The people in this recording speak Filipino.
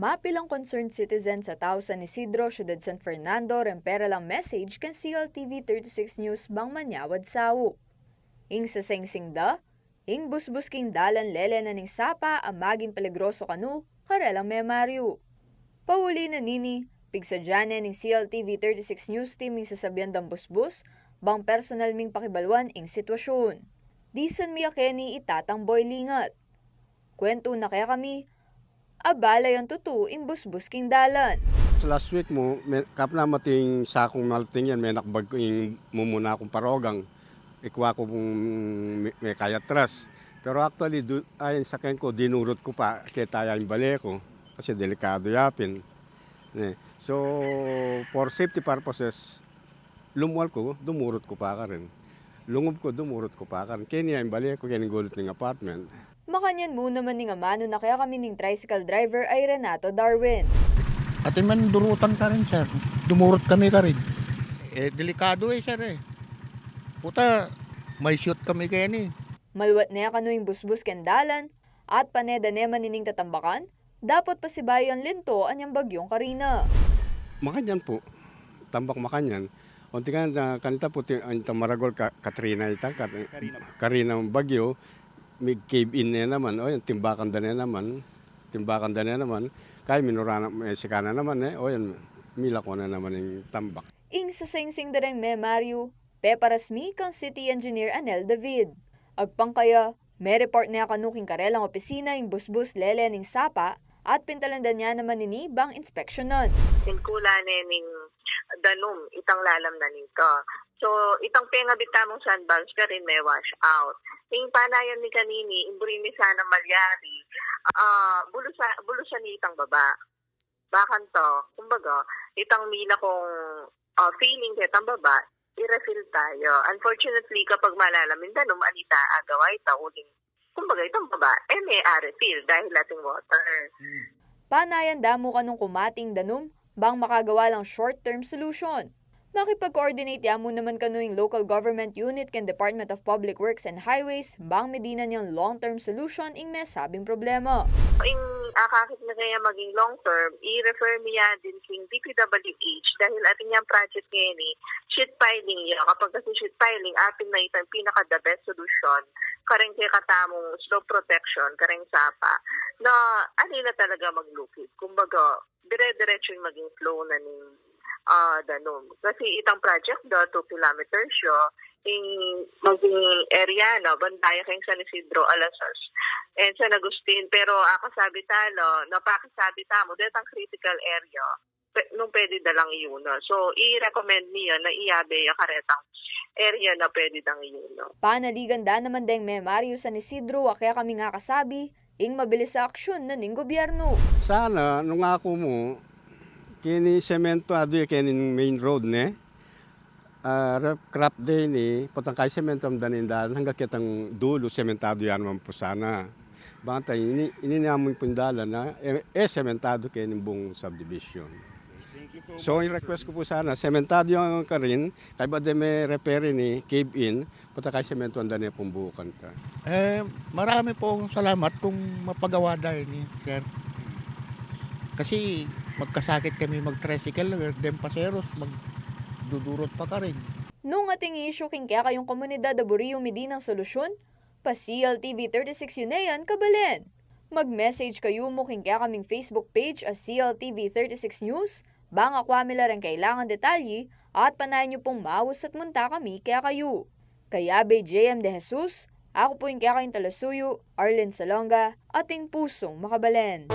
Mapilang concerned citizen sa tao San Isidro, Ciudad San Fernando, rempera lang message kan CLTV 36 News bang manyawad sawo. Ing sa sengsingda, ing busbus king dalan lele na ning sapa ang maging peligroso kanu, karelang memaryo. Pauli na nini, pigsadyane ning CLTV 36 News team ing sasabihan dang busbus, bang personal ming pakibalwan ing sitwasyon. Disan miya Kenny itatang boy lingat. Kwento na kaya kami, abala yung tutu ing busbus king dalan. Last week mo, kapna mating sakong malting yan, may nakbag yung mumuna akong parogang. Ikuha ko kung may kayatras. Pero actually, ayon sa ken ko, dinurot ko pa, kaya tayo yung bali ko. Kasi delikado yapin. So, for safety purposes, lumuwal ko, dumurot ko pa ka rin. Lungob ko, dumurot ko pa ka rin. Kaya niya yung bali ko, kaya gulot ng apartment. Makanyan muna man ning amano na kaya kami ning tricycle driver ay Renato Darwin. At man durutan ka rin, sir. Dumurot kami ka rin. Delikado sir Puta, may shoot kami kaya ni. Malwat na kanuing busbus kendalan at paneda neman nining tatambakan, dapat pasibayan linto anyang bagyong Karina. Makanyan po, tambak makanyan. Unti ka na kanita po, ang Maragol, Katrina itang, Karina bagyo, may cave-in na naman, o yan, timbakan da na naman, kaya minurana, may sikana naman o yan, mila ko na naman yung tambak. Ing sa singsing dareng Mario, peparasmi kang City Engineer Anel David. Agpang kaya, may report na kanuking karelang opisina yung busbus lele ning sapa at pintalandan niya naman nini bang inspeksyonan. Sinkula ning danum, itang lalam na nito. So, itang pengabita mong sandbags ka rin may wash out. Yung panayan ni kanini, imburi ni sana malyari, bulo siya ni itang baba. Bakan to, kumbaga, itang mila kong feeling kaya itang baba, i-refill tayo. Unfortunately, kapag malalamin danum, anita agawa ita uling. Kumbaga, itang baba, may refill dahil ating water. Panayan damo kanong kumating danum, bang makagawa lang short-term solution. Makipag-coordinate mo naman kanuing local government unit kan Department of Public Works and Highways bang medina niyang long-term solution ing may sabing problema. Ing akakit na kaya maging long-term, i-refer niya din king DPWH dahil ating niyang project ngayon sheet piling yun. Kapag kasi sheet piling, atin na itang pinaka-the best solution. Kareng kaya katamong slope protection, kareng sapa, na na talaga maglukid. Kumbaga, dire-diretso yung maging flow na ning danum. Kasi itang project 2 kilometers siya, yung maging area na, bandaya kayong San Isidro, Alasas, and San Agustin. Pero akasabi talo, napakasabi tamo, dahil ang critical area, nung pwede dalang yun. So, i-recommend niya na iabe yung karetang area na pwede dang yun. Panaligan da naman deng Mario San Isidro, kaya kami nga kasabi, ing mabilis sa aksyon na ning gobyerno. Sana, nung ako mo, kini semento ado kini main road ne crop day ni potang kay semento am danin dal hanggang kitang dulo sementado yan man po sana bantay ini namon pundalan na sementado kini buong subdivision. So yung request ko po sana sementado yung karin kay ba de may repair ni cave in potang kay semento andan ni pumbukan ta. Marami pong salamat kung mapagawa dahil ni sir. Kasi magkasakit kami mag-tricycle, dem paseros, magdudurot pa ka rin. Nung ating issue king kaya kayong komunidad da Burio Medinang solusyon, pa CLTV 36 Yunayan kabalen. Mag-message kayo mo king kaya kaming Facebook page as CLTV 36 News, bang akwamila rin kailangan detalye at panayin nyo pong mawas at munta kami kaya kayo. Kaya JM De Jesus, ako po yung kaya kayong talasuyo, Arlen Salonga, ating pusong makabalen.